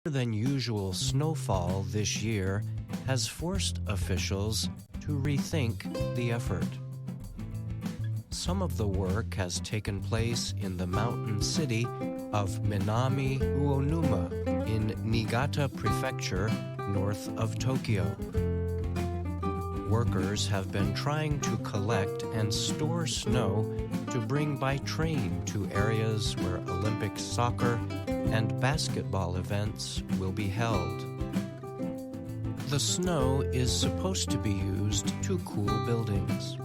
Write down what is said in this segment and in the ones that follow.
Than usual snowfall this year has forced officials to rethink the effort. Some of the work has taken place in the mountain city of Minami-Uonuma in Niigata Prefecture, north of Tokyo. Workers have been trying to collect and store snow to bring by train to areas where Olympic soccer and basketball events will be held. The snow is supposed to be used to cool buildings.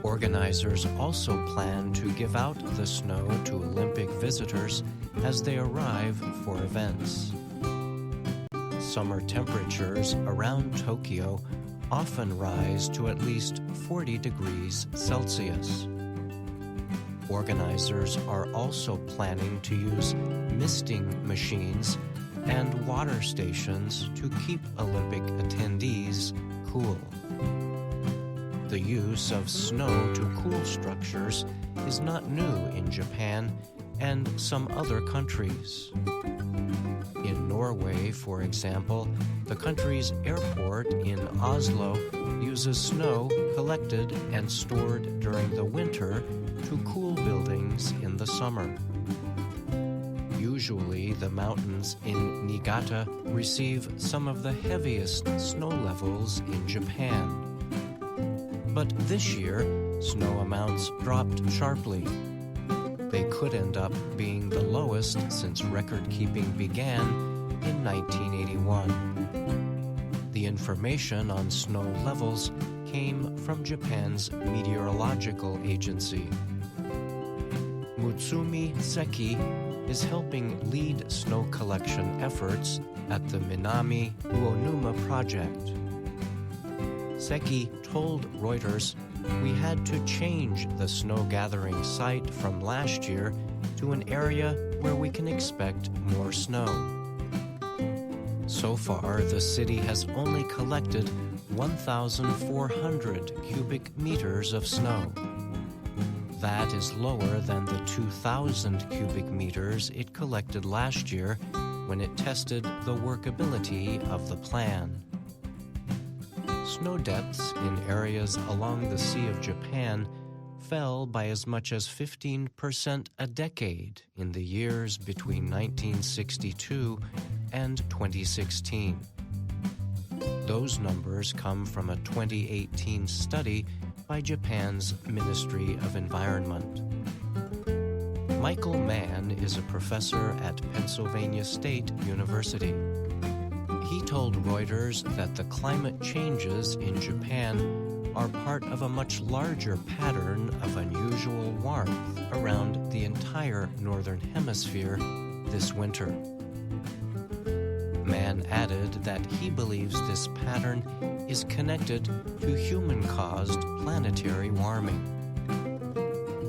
Organizers also plan to give out the snow to Olympic visitors as they arrive for events. Summer temperatures around Tokyo often rise to at least 40 degrees Celsius. Organizers are also planning to use misting machines and water stations to keep Olympic attendees cool. The use of snow to cool structures is not new in Japan and some other countries. In Norway, for example, the country's airport in Oslo uses snow collected and stored during the winter to cool buildings in the summer. Usually, the mountains in Niigata receive some of the heaviest snow levels in Japan. But this year, snow amounts dropped sharply. They could end up being the lowest since record-keeping began in 1981. The information on snow levels came from Japan's meteorological agency. Mutsumi Seki is helping lead snow collection efforts at the Minami Uonuma project. Seki told Reuters, "We had to change the snow gathering site from last year to an area where we can expect more snow." So far, the city has only collected 1,400 cubic meters of snow. That is lower than the 2,000 cubic meters it collected last year when it tested the workability of the plan. Snow depths in areas along the Sea of Japan fell by as much as 15% a decade in the years between 1962 and 2016. Those numbers come from a 2018 study by Japan's Ministry of Environment. Michael Mann is a professor at Pennsylvania State University. He told Reuters that the climate changes in Japan are part of a much larger pattern of unusual warmth around the entire northern hemisphere this winter. Mann added that he believes this pattern is connected to human-caused planetary warming.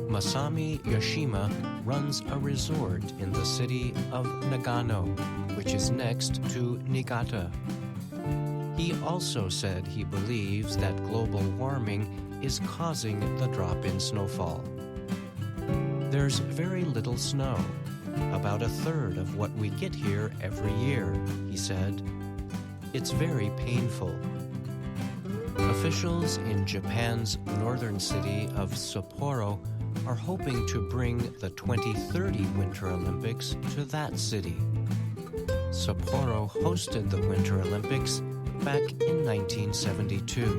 Masami Yoshima runs a resort in the city of Nagano, which is next to Niigata. He also said he believes that global warming is causing the drop in snowfall. There's very little snow, about a third of what we get here every year, he said. It's very painful. Officials in Japan's northern city of Sapporo are hoping to bring the 2030 Winter Olympics to that city. Sapporo hosted the Winter Olympics back in 1972.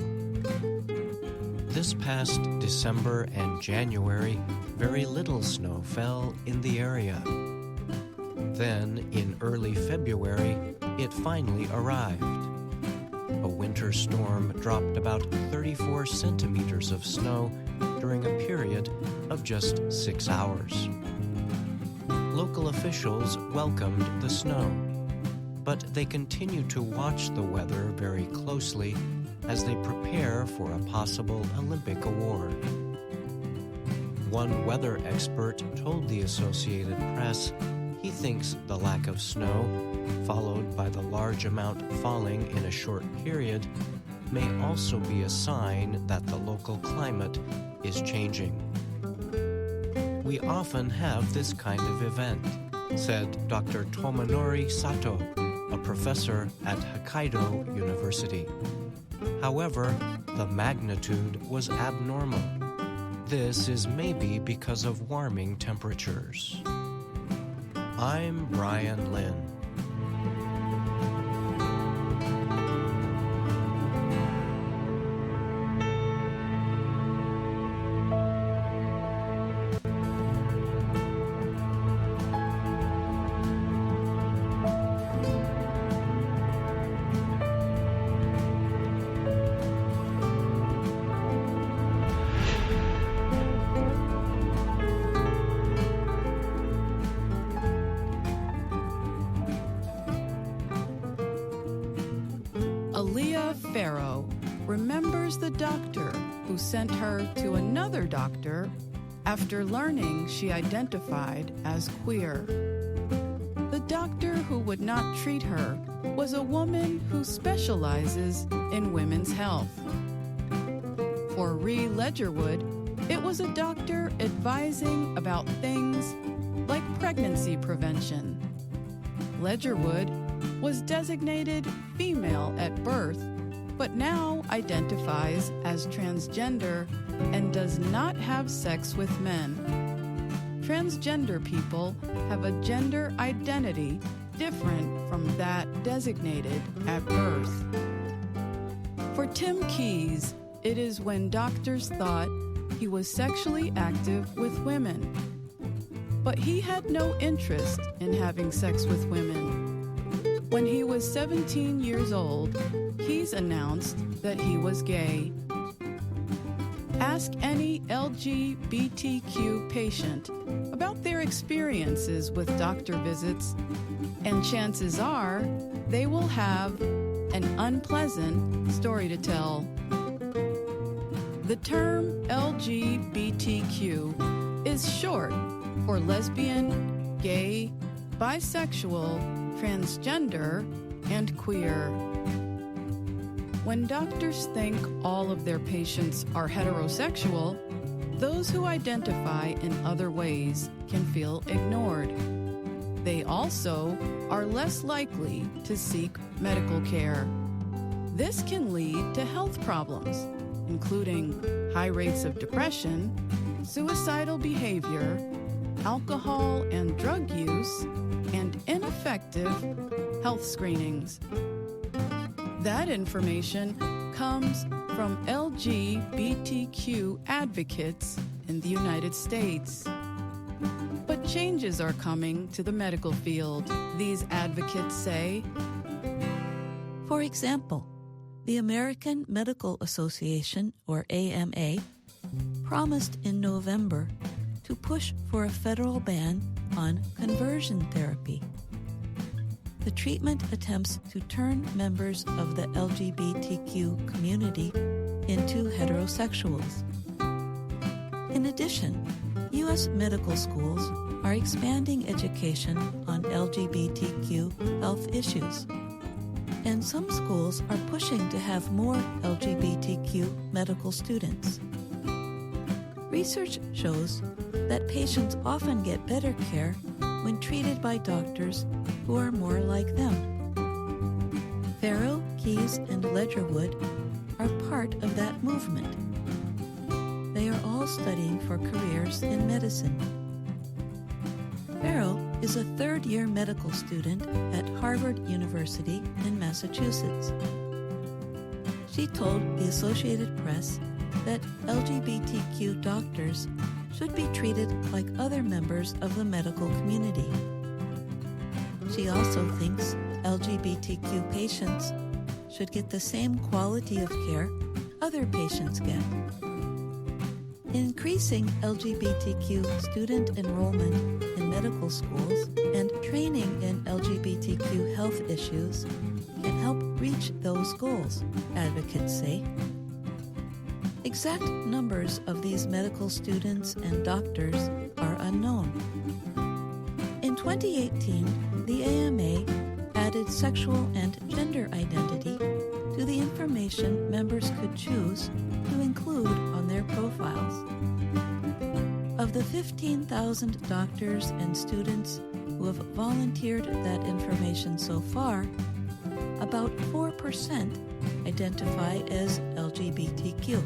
This past December and January, very little snow fell in the area. Then, in early February, it finally arrived. A winter storm dropped about 34 centimeters of snow during a period of just 6 hours. Local officials welcomed the snow, but they continue to watch the weather very closely as they prepare for a possible Olympic award. One weather expert told the Associated Press he thinks the lack of snow, followed by the large amount falling in a short period, may also be a sign that the local climate is changing. We often have this kind of event, said Dr. Tomonori Sato, a professor at Hokkaido University. However, the magnitude was abnormal. This is maybe because of warming temperatures. I'm Brian Lynn. Remembers the doctor who sent her to another doctor after learning she identified as queer. The doctor who would not treat her was a woman who specializes in women's health. For Ree Ledgerwood, it was a doctor advising about things like pregnancy prevention. Ledgerwood was designated female at birth, but now identifies as transgender and does not have sex with men. Transgender people have a gender identity different from that designated at birth. For Tim Keyes, it is when doctors thought he was sexually active with women, but he had no interest in having sex with women. When he was 17 years old, Keyes announced that he was gay. Ask any LGBTQ patient about their experiences with doctor visits, and chances are they will have an unpleasant story to tell. The term LGBTQ is short for lesbian, gay, bisexual, transgender, and queer. When doctors think all of their patients are heterosexual, those who identify in other ways can feel ignored. They also are less likely to seek medical care. This can lead to health problems, including high rates of depression, suicidal behavior, alcohol and drug use, and ineffective health screenings. That information comes from LGBTQ advocates in the United States. But changes are coming to the medical field, these advocates say. For example, the American Medical Association, or AMA, promised in November to push for a federal ban on conversion therapy. The treatment attempts to turn members of the LGBTQ community into heterosexuals. In addition, U.S. medical schools are expanding education on LGBTQ health issues, and some schools are pushing to have more LGBTQ medical students. Research shows that patients often get better care when treated by doctors who are more like them. Farrow, Keyes, and Ledgerwood are part of that movement. They are all studying for careers in medicine. Farrow is a third-year medical student at Harvard University in Massachusetts. She told the Associated Press that LGBTQ doctors should be treated like other members of the medical community. She also thinks LGBTQ patients should get the same quality of care other patients get. Increasing LGBTQ student enrollment in medical schools and training in LGBTQ health issues can help reach those goals, advocates say. Exact numbers of these medical students and doctors are unknown. In 2018, the AMA added sexual and gender identity to the information members could choose to include on their profiles. Of the 15,000 doctors and students who have volunteered that information so far, about 4% identify as LGBTQ.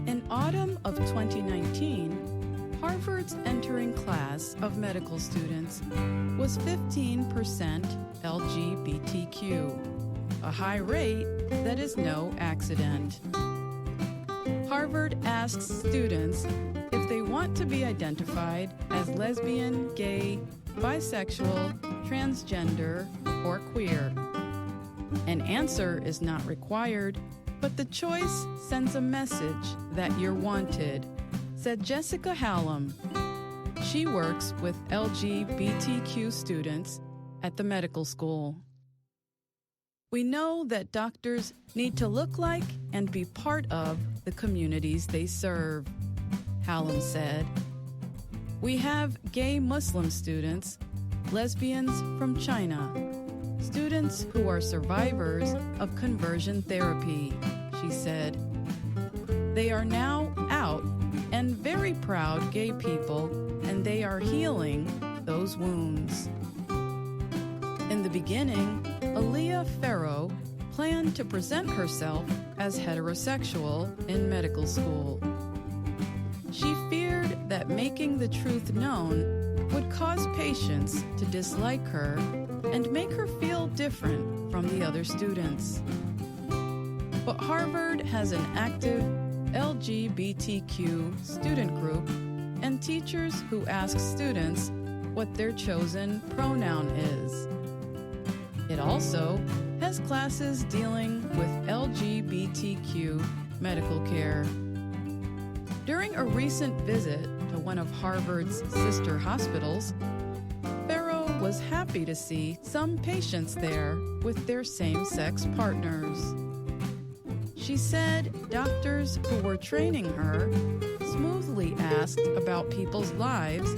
In autumn of 2019, Harvard's entering class of medical students was 15% LGBTQ, a high rate that is no accident. Harvard asks students if they want to be identified as lesbian, gay, bisexual, transgender, or queer. An answer is not required, but the choice sends a message that you're wanted, said Jessica Hallam. She works with LGBTQ students at the medical school. We know that doctors need to look like and be part of the communities they serve, Hallam said. We have gay Muslim students, lesbians from China, students who are survivors of conversion therapy, she said. They are now out and very proud gay people, and they are healing those wounds. In the beginning, Aaliyah Farrow planned to present herself as heterosexual in medical school. She feared that making the truth known would cause patients to dislike her and make her feel different from the other students. But Harvard has an active LGBTQ student group and teachers who ask students what their chosen pronoun is. It also has classes dealing with LGBTQ medical care. During a recent visit to one of Harvard's sister hospitals, Farrow was happy to see some patients there with their same-sex partners. She said doctors who were training her smoothly asked about people's lives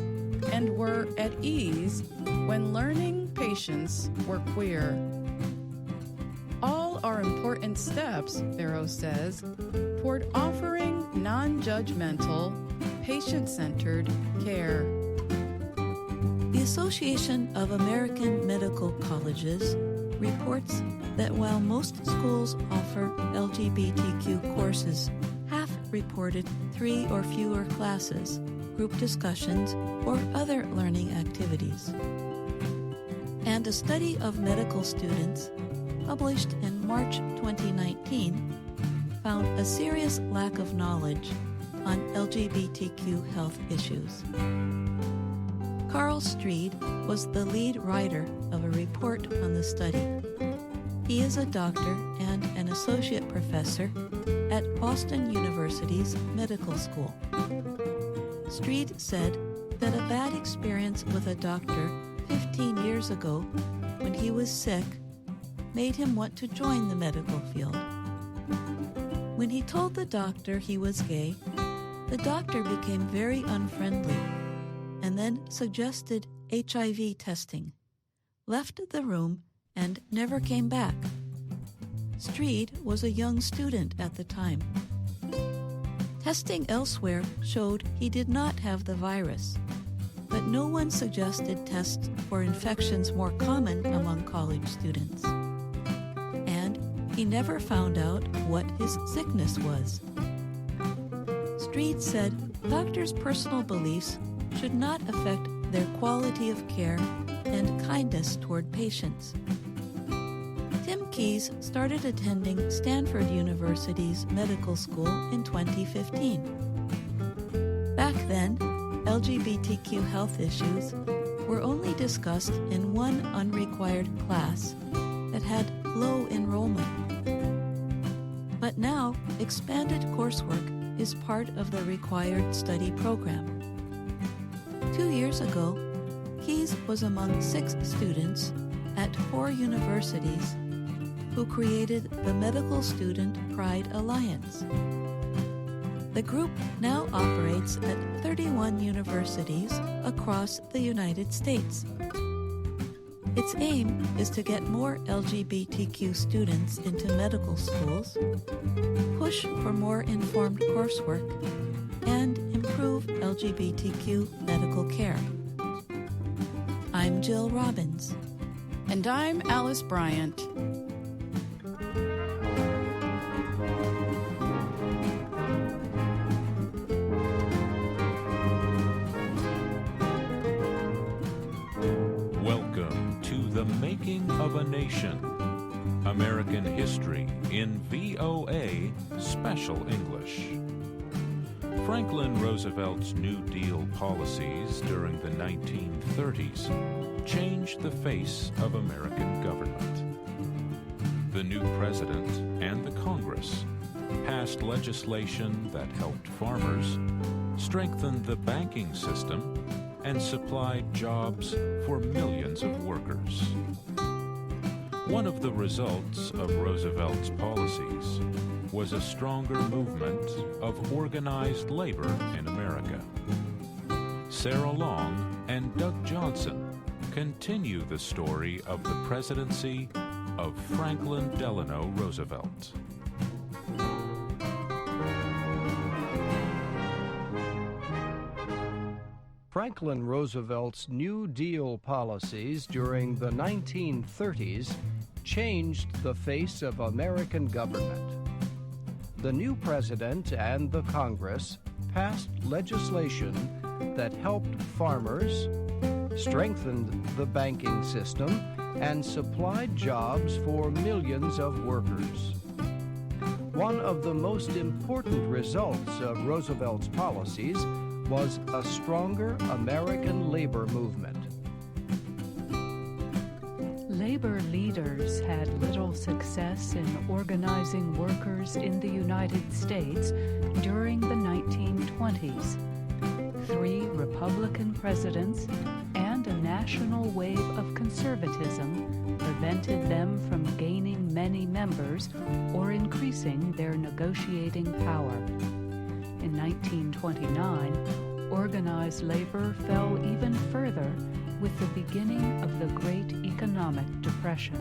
and were at ease when learning patients were queer. All are important steps, Farrow says, toward offering non-judgmental, patient-centered care. The Association of American Medical Colleges reports that while most schools offer LGBTQ courses, half reported 3 or fewer classes, group discussions, or other learning activities. And a study of medical students, published in March 2019, found a serious lack of knowledge on LGBTQ health issues. Carl Streed was the lead writer of a report on the study. He is a doctor and an associate professor at Boston University's medical school. Streed said that a bad experience with a doctor 15 years ago when he was sick made him want to join the medical field. When he told the doctor he was gay, the doctor became very unfriendly and then suggested HIV testing, left the room, and never came back. Streed was a young student at the time. Testing elsewhere showed he did not have the virus, but no one suggested tests for infections more common among college students. And he never found out what his sickness was. Streed said doctors' personal beliefs should not affect their quality of care and kindness toward patients. Tim Keyes started attending Stanford University's medical school in 2015. Back then, LGBTQ health issues were only discussed in one unrequired class that had low enrollment. But now, expanded coursework is part of the required study program. 2 years ago, Keyes was among 6 students at 4 universities who created the Medical Student Pride Alliance. The group now operates at 31 universities across the United States. Its aim is to get more LGBTQ students into medical schools, push for more informed coursework, and improve LGBTQ medical care. I'm Jill Robbins. And I'm Alice Bryant. Welcome to The Making of a Nation, American History in VOA Special English. Franklin Roosevelt's New Deal policies during the 1930s changed the face of American government. The new president and the Congress passed legislation that helped farmers, strengthened the banking system, and supplied jobs for millions of workers. One of the results of Roosevelt's policies was a stronger movement of organized labor in America. Sarah Long and Doug Johnson continue the story of the presidency of Franklin Delano Roosevelt. Franklin Roosevelt's New Deal policies during the 1930s changed the face of American government. The new president and the Congress passed legislation that helped farmers, strengthened the banking system, and supplied jobs for millions of workers. One of the most important results of Roosevelt's policies was a stronger American labor movement. Labor leaders had little success in organizing workers in the United States during the 1920s. 3 Republican presidents and a national wave of conservatism prevented them from gaining many members or increasing their negotiating power. In 1929, organized labor fell even further with the beginning of the Great Economic Depression.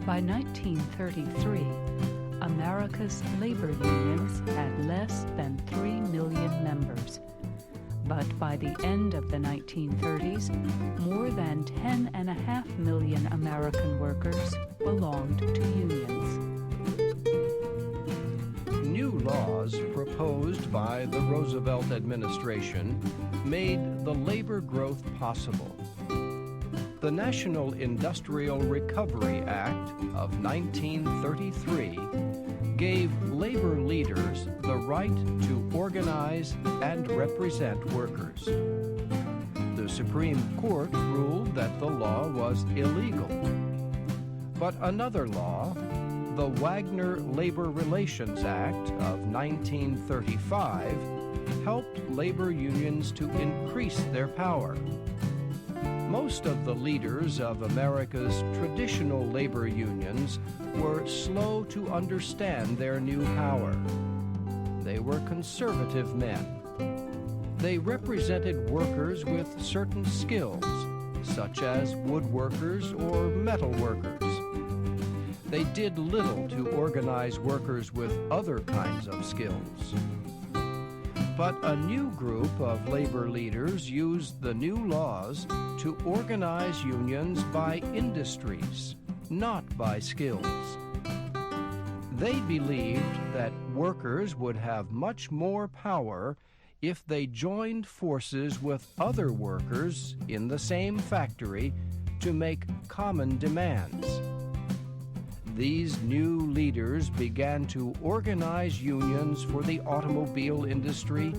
By 1933, America's labor unions had less than 3 million members. But by the end of the 1930s, more than 10.5 million American workers belonged to unions. New laws proposed by the Roosevelt administration made the labor growth possible. The National Industrial Recovery Act of 1933 gave labor leaders the right to organize and represent workers. The Supreme Court ruled that the law was illegal. But another law, the Wagner Labor Relations Act of 1935, helped labor unions to increase their power. Most of the leaders of America's traditional labor unions were slow to understand their new power. They were conservative men. They represented workers with certain skills, such as woodworkers or metal workers. They did little to organize workers with other kinds of skills. But a new group of labor leaders used the new laws to organize unions by industries, not by skills. They believed that workers would have much more power if they joined forces with other workers in the same factory to make common demands. These new leaders began to organize unions for the automobile industry,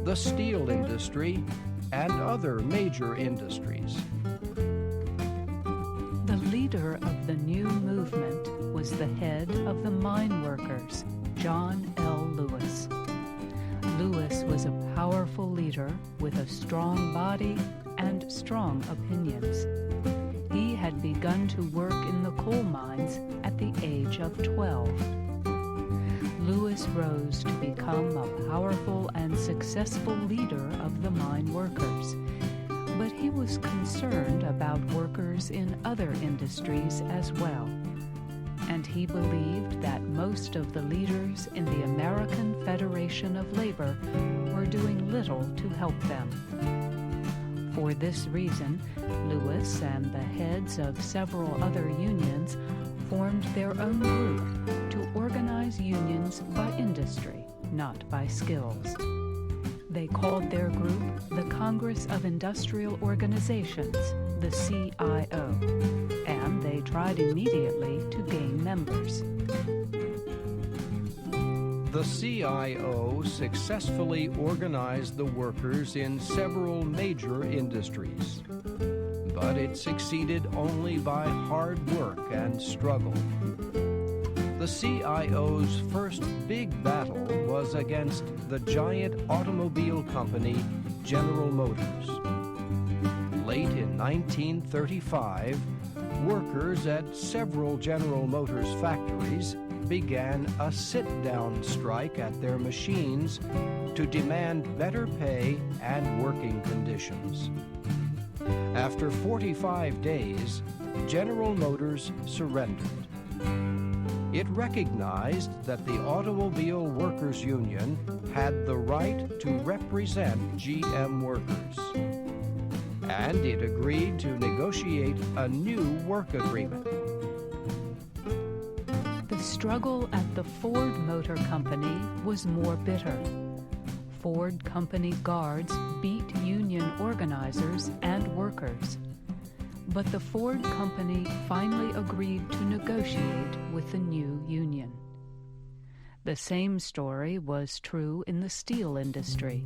the steel industry, and other major industries. The leader of the new movement was the head of the mine workers, John L. Lewis. Lewis was a powerful leader with a strong body and strong opinions. He had begun to work in the coal mines at the age of 12. Lewis rose to become a powerful and successful leader of the mine workers, but he was concerned about workers in other industries as well. And he believed that most of the leaders in the American Federation of Labor were doing little to help them. For this reason, Lewis and the heads of several other unions formed their own group to organize unions by industry, not by skills. They called their group the Congress of Industrial Organizations, the CIO, and they tried immediately to gain members. The CIO successfully organized the workers in several major industries, but it succeeded only by hard work and struggle. The CIO's first big battle was against the giant automobile company General Motors. Late in 1935, workers at several General Motors factories began a sit-down strike at their machines to demand better pay and working conditions. After 45 days, General Motors surrendered. It recognized that the Automobile Workers Union had the right to represent GM workers, and it agreed to negotiate a new work agreement. The struggle at the Ford Motor Company was more bitter. Ford Company guards beat union organizers and workers. But the Ford Company finally agreed to negotiate with the new union. The same story was true in the steel industry.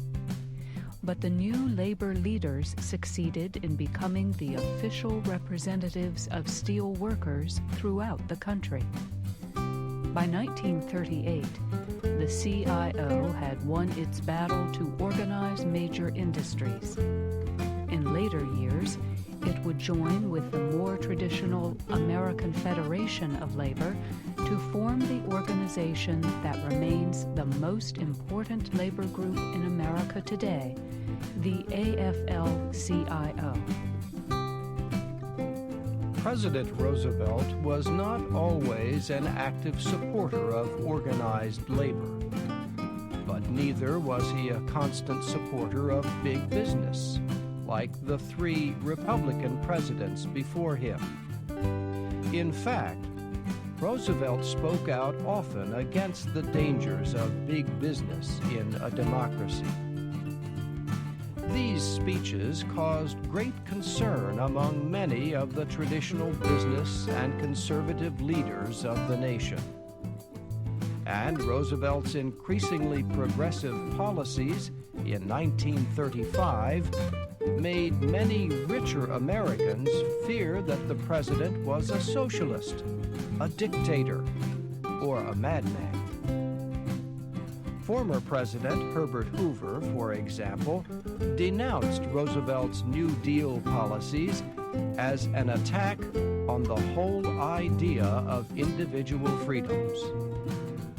But the new labor leaders succeeded in becoming the official representatives of steel workers throughout the country. By 1938, the CIO had won its battle to organize major industries. In later years, it would join with the more traditional American Federation of Labor to form the organization that remains the most important labor group in America today, the AFL-CIO. President Roosevelt was not always an active supporter of organized labor, but neither was he a constant supporter of big business, like the three Republican presidents before him. In fact, Roosevelt spoke out often against the dangers of big business in a democracy. These speeches caused great concern among many of the traditional business and conservative leaders of the nation. And Roosevelt's increasingly progressive policies in 1935 made many richer Americans fear that the president was a socialist, a dictator, or a madman. Former President Herbert Hoover, for example, denounced Roosevelt's New Deal policies as an attack on the whole idea of individual freedoms.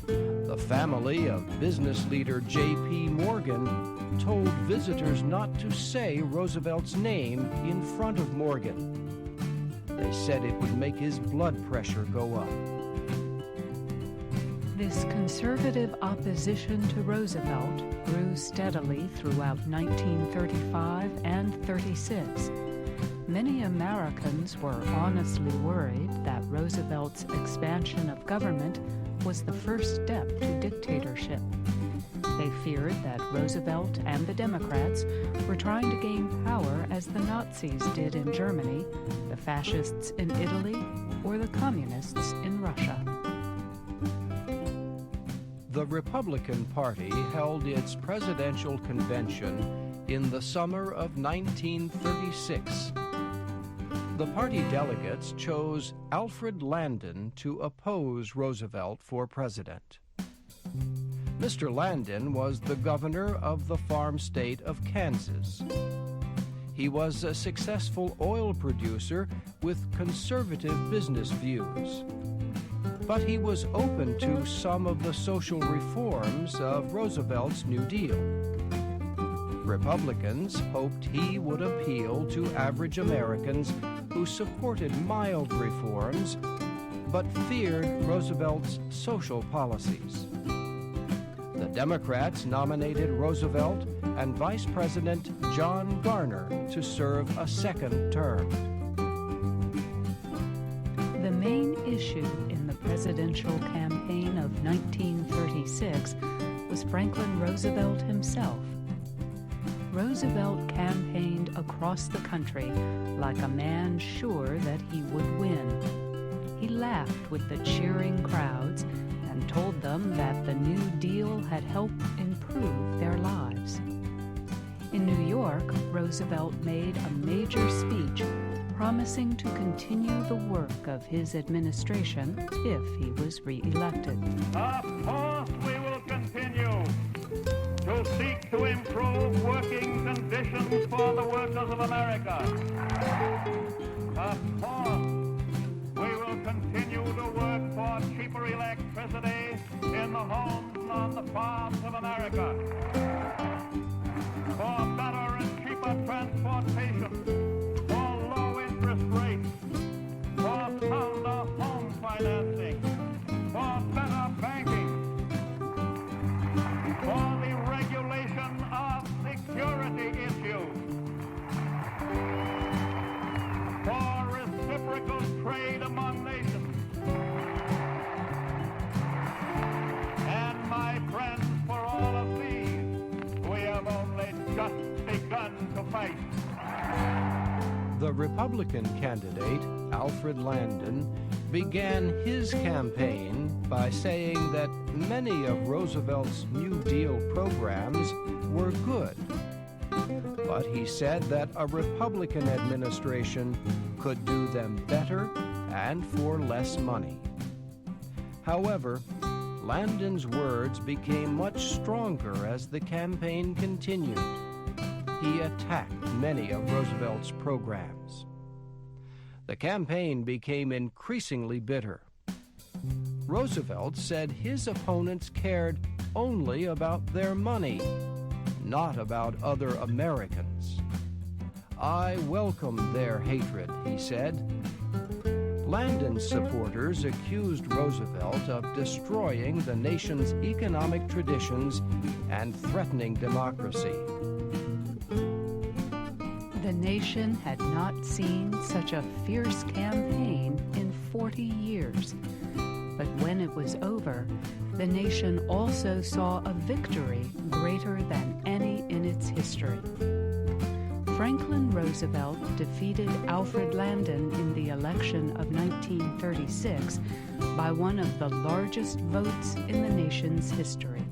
The family of business leader J.P. Morgan told visitors not to say Roosevelt's name in front of Morgan. They said it would make his blood pressure go up. This conservative opposition to Roosevelt grew steadily throughout 1935 and 36. Many Americans were honestly worried that Roosevelt's expansion of government was the first step to dictatorship. They feared that Roosevelt and the Democrats were trying to gain power as the Nazis did in Germany, the fascists in Italy, or the communists in Russia. The Republican Party held its presidential convention in the summer of 1936. The party delegates chose Alfred Landon to oppose Roosevelt for president. Mr. Landon was the governor of the farm state of Kansas. He was a successful oil producer with conservative business views. But he was open to some of the social reforms of Roosevelt's New Deal. Republicans hoped he would appeal to average Americans who supported mild reforms but feared Roosevelt's social policies. The Democrats nominated Roosevelt and Vice President John Garner to serve a second term. The main issue in the presidential campaign of 1936 was Franklin Roosevelt himself. Roosevelt campaigned across the country like a man sure that he would win. He laughed with the cheering crowds and told them that the New Deal had helped improve their lives. In New York, Roosevelt made a major speech promising to continue the work of his administration if he was re-elected. Of course we will continue to seek to improve working conditions for the workers of America. Of course we will continue to work for cheaper electricity in the homes and on the farms of America, for better and cheaper transportation, for low interest rates, for sounder home financing, for better banking, for the regulation of security issues, for reciprocal trade among nations. And my friends, for all of these, we have only just begun to fight. The Republican candidate, Alfred Landon, began his campaign by saying that many of Roosevelt's New Deal programs were good. But he said that a Republican administration could do them better and for less money. However, Landon's words became much stronger as the campaign continued. He attacked many of Roosevelt's programs. The campaign became increasingly bitter. Roosevelt said his opponents cared only about their money, not about other Americans. I welcome their hatred, he said. Landon's supporters accused Roosevelt of destroying the nation's economic traditions and threatening democracy. The nation had not seen such a fierce campaign in 40 years. But when it was over, the nation also saw a victory greater than any in its history. Franklin Roosevelt defeated Alfred Landon in the election of 1936 by one of the largest votes in the nation's history.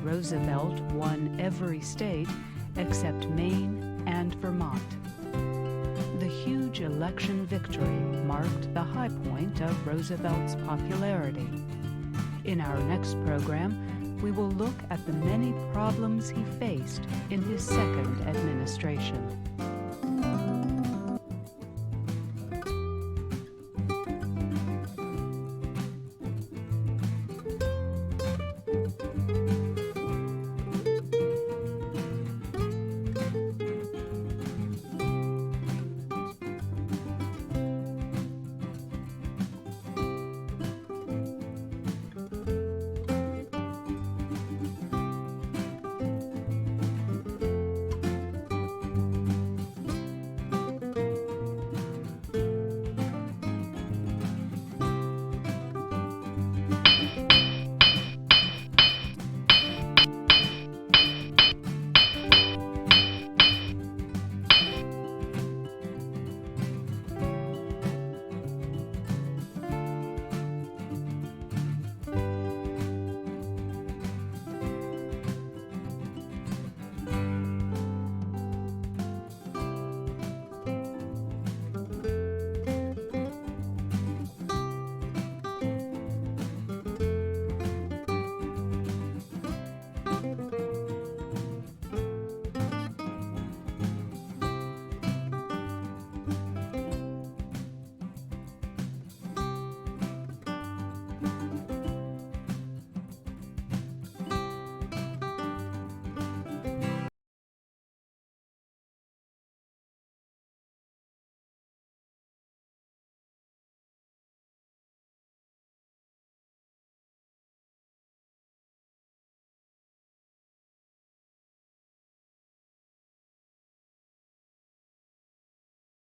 Roosevelt won every state except Maine and Vermont. The huge election victory marked the high point of Roosevelt's popularity. In our next program, we will look at the many problems he faced in his second administration.